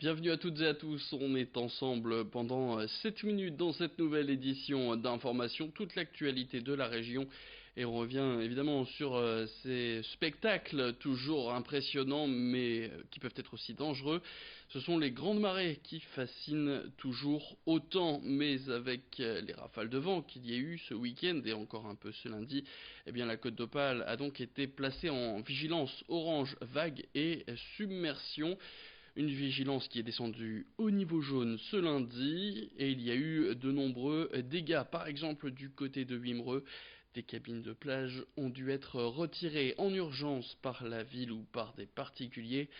Bienvenue à toutes et à tous, on est ensemble pendant 7 minutes dans cette nouvelle édition d'information, toute l'actualité de la région et on revient évidemment sur ces spectacles toujours impressionnants mais qui peuvent être aussi dangereux. Ce sont les grandes marées qui fascinent toujours autant, mais avec les rafales de vent qu'il y a eu ce week-end et encore un peu ce lundi, eh bien la Côte d'Opale a donc été placée en vigilance orange vague et submersion. Une vigilance qui est descendue au niveau jaune ce lundi et il y a eu de nombreux dégâts. Par exemple du côté de Wimereux, des cabines de plage ont dû être retirées en urgence par la ville ou par des particuliers.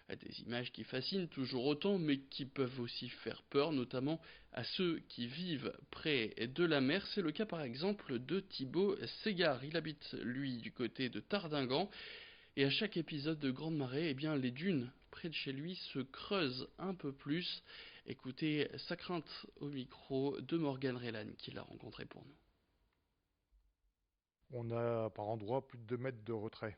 Des images qui fascinent toujours autant mais qui peuvent aussi faire peur, notamment à ceux qui vivent près de la mer. C'est le cas par exemple de Thibaut Ségard. Il habite lui du côté de Tardingan. Et à chaque épisode de Grande Marée, eh bien, les dunes près de chez lui se creusent un peu plus. Écoutez sa crainte au micro de Morgane Rélan qui l'a rencontré pour nous. On a par endroits plus de 2 mètres de retrait.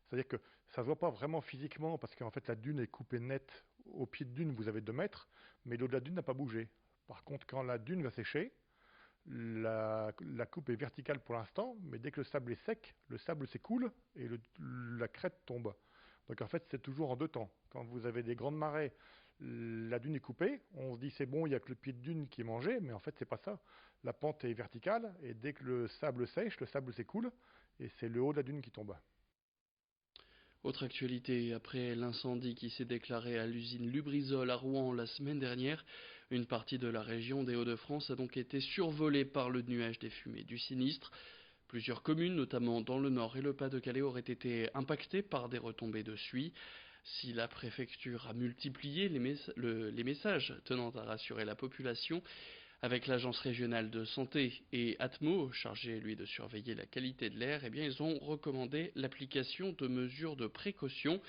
C'est-à-dire que ça ne se voit pas vraiment physiquement parce qu'en fait la dune est coupée nette. Au pied de dune, vous avez 2 mètres, mais l'eau de la dune n'a pas bougé. Par contre, quand la dune va sécher, la coupe est verticale pour l'instant, mais dès que le sable est sec, le sable s'écoule et la crête tombe. Donc en fait, c'est toujours en deux temps. Quand vous avez des grandes marées, la dune est coupée, on se dit c'est bon, il n'y a que le pied de dune qui est mangé, mais en fait c'est pas ça. La pente est verticale et dès que le sable sèche, le sable s'écoule et c'est le haut de la dune qui tombe. Autre actualité, après l'incendie qui s'est déclaré à l'usine Lubrizol à Rouen la semaine dernière, une partie de la région des Hauts-de-France a donc été survolée par le nuage des fumées du sinistre. Plusieurs communes, notamment dans le Nord et le Pas-de-Calais, auraient été impactées par des retombées de suie. Si la préfecture a multiplié les messages tenant à rassurer la population, avec l'agence régionale de santé et Atmo, chargé lui de surveiller la qualité de l'air, eh bien ils ont recommandé l'application de mesures de précaution,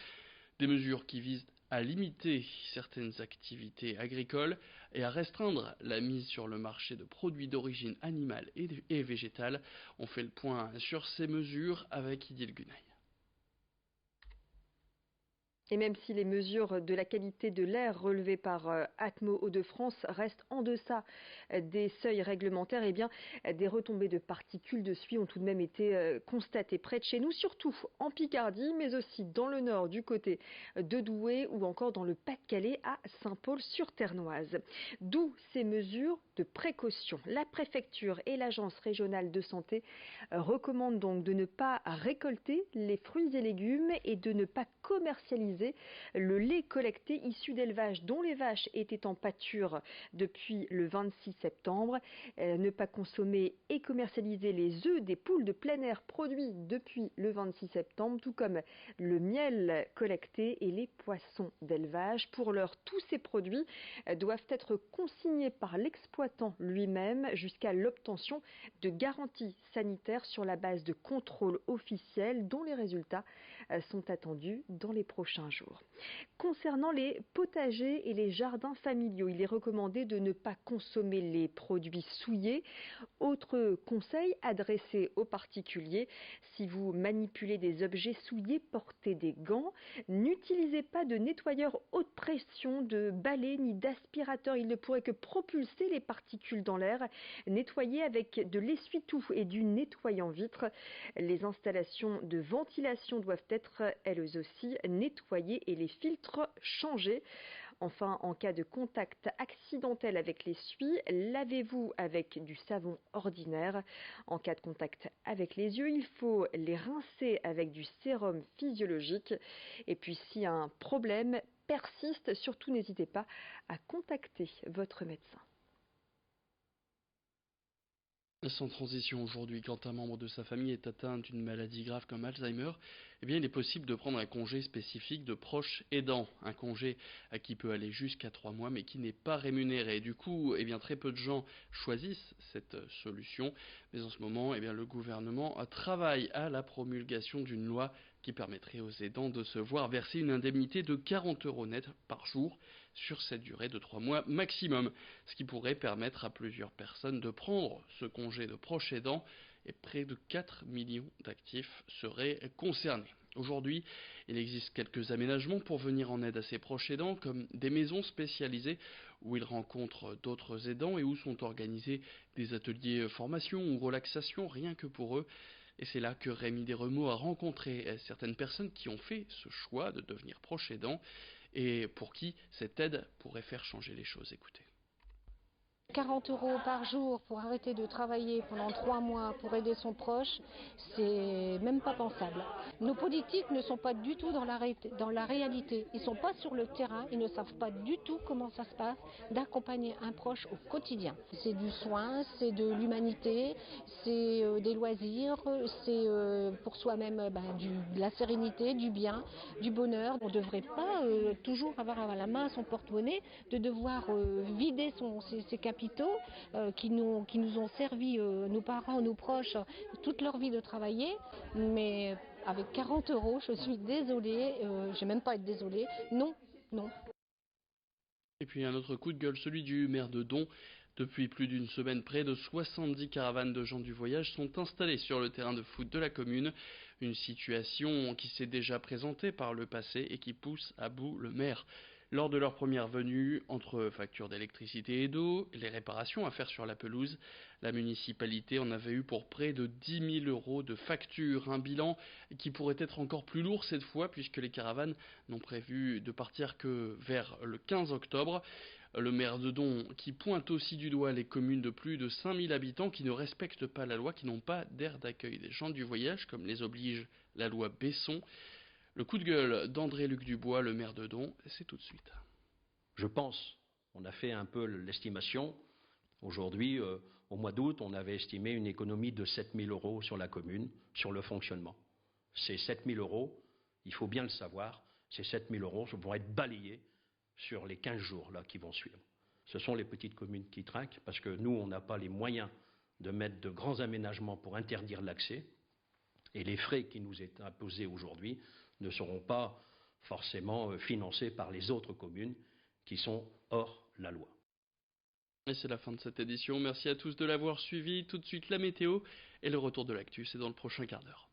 des mesures qui visent à limiter certaines activités agricoles et à restreindre la mise sur le marché de produits d'origine animale et végétale. On fait le point sur ces mesures avec Idil Gunay. Et même si les mesures de la qualité de l'air relevées par Atmo Hauts-de-France restent en deçà des seuils réglementaires, eh bien, des retombées de particules de suie ont tout de même été constatées près de chez nous, surtout en Picardie, mais aussi dans le nord du côté de Douai ou encore dans le Pas-de-Calais à Saint-Paul-sur-Ternoise. D'où ces mesures de précaution. La préfecture et l'agence régionale de santé recommandent donc de ne pas récolter les fruits et légumes et de ne pas commercialiser le lait collecté issu d'élevage dont les vaches étaient en pâture depuis le 26 septembre, ne pas consommer et commercialiser les œufs des poules de plein air produits depuis le 26 septembre, tout comme le miel collecté et les poissons d'élevage. Pour l'heure, tous ces produits doivent être consignés par l'exploitant lui-même jusqu'à l'obtention de garanties sanitaires sur la base de contrôles officiels dont les résultats sont attendus dans les prochains jours. Concernant les potagers et les jardins familiaux, il est recommandé de ne pas consommer les produits souillés. Autre conseil adressé aux particuliers, si vous manipulez des objets souillés, portez des gants. N'utilisez pas de nettoyeur haute pression, de balai ni d'aspirateur. Il ne pourrait que propulser les particules dans l'air. Nettoyez avec de l'essuie-tout et du nettoyant vitre. Les installations de ventilation doivent être elles aussi nettoyées et les filtres changés. Enfin, en cas de contact accidentel avec l'essuie, lavez-vous avec du savon ordinaire. En cas de contact avec les yeux, il faut les rincer avec du sérum physiologique. Et puis, si un problème persiste, surtout n'hésitez pas à contacter votre médecin. Sans transition aujourd'hui, quand un membre de sa famille est atteint d'une maladie grave comme Alzheimer, eh bien il est possible de prendre un congé spécifique de proche aidant, un congé qui peut aller jusqu'à 3 mois mais qui n'est pas rémunéré. Du coup, eh bien très peu de gens choisissent cette solution, mais en ce moment, eh bien le gouvernement travaille à la promulgation d'une loi qui permettrait aux aidants de se voir verser une indemnité de 40 € net par jour sur cette durée de 3 mois maximum, ce qui pourrait permettre à plusieurs personnes de prendre ce congé de proche aidant et près de 4 millions d'actifs seraient concernés. Aujourd'hui, il existe quelques aménagements pour venir en aide à ces proches aidants, comme des maisons spécialisées où ils rencontrent d'autres aidants et où sont organisés des ateliers formation ou relaxation rien que pour eux. Et c'est là que Rémi Desremeaux a rencontré certaines personnes qui ont fait ce choix de devenir proche aidant et pour qui cette aide pourrait faire changer les choses. Écoutez. 40 € par jour pour arrêter de travailler pendant 3 mois pour aider son proche, c'est même pas pensable. Nos politiques ne sont pas du tout dans la réalité. Ils ne sont pas sur le terrain, ils ne savent pas du tout comment ça se passe d'accompagner un proche au quotidien. C'est du soin, c'est de l'humanité, c'est des loisirs, c'est pour soi-même de la sérénité, du bien, du bonheur. On ne devrait pas toujours avoir à la main son porte-monnaie, de devoir vider ses capitaux qui nous ont servi, nos parents, nos proches, toute leur vie de travailler. Mais avec 40 €, je suis désolée, je n'ai même pas à être désolée, non. Et puis un autre coup de gueule, celui du maire de Don. Depuis plus d'une semaine, près de 70 caravanes de gens du voyage sont installées sur le terrain de foot de la commune. Une situation qui s'est déjà présentée par le passé et qui pousse à bout le maire. Lors de leur première venue, entre factures d'électricité et d'eau, les réparations à faire sur la pelouse, la municipalité en avait eu pour près de 10 000 € de factures. Un bilan qui pourrait être encore plus lourd cette fois puisque les caravanes n'ont prévu de partir que vers le 15 octobre. Le maire de Don qui pointe aussi du doigt les communes de plus de 5000 habitants qui ne respectent pas la loi, qui n'ont pas d'aire d'accueil des gens du voyage, comme les oblige la loi Besson. Le coup de gueule d'André-Luc Dubois, le maire de Don, c'est tout de suite. Je pense, on a fait un peu l'estimation. Aujourd'hui, au mois d'août, on avait estimé une économie de 7 000 € sur la commune, sur le fonctionnement. Ces 7 000 €, il faut bien le savoir, ces 7 000 € vont être balayés sur les 15 jours là, qui vont suivre. Ce sont les petites communes qui trinquent parce que nous, on n'a pas les moyens de mettre de grands aménagements pour interdire l'accès. Et les frais qui nous est imposés aujourd'hui ne seront pas forcément financés par les autres communes qui sont hors la loi. Et c'est la fin de cette édition. Merci à tous de l'avoir suivi. Tout de suite la météo et le retour de l'actu, c'est dans le prochain quart d'heure.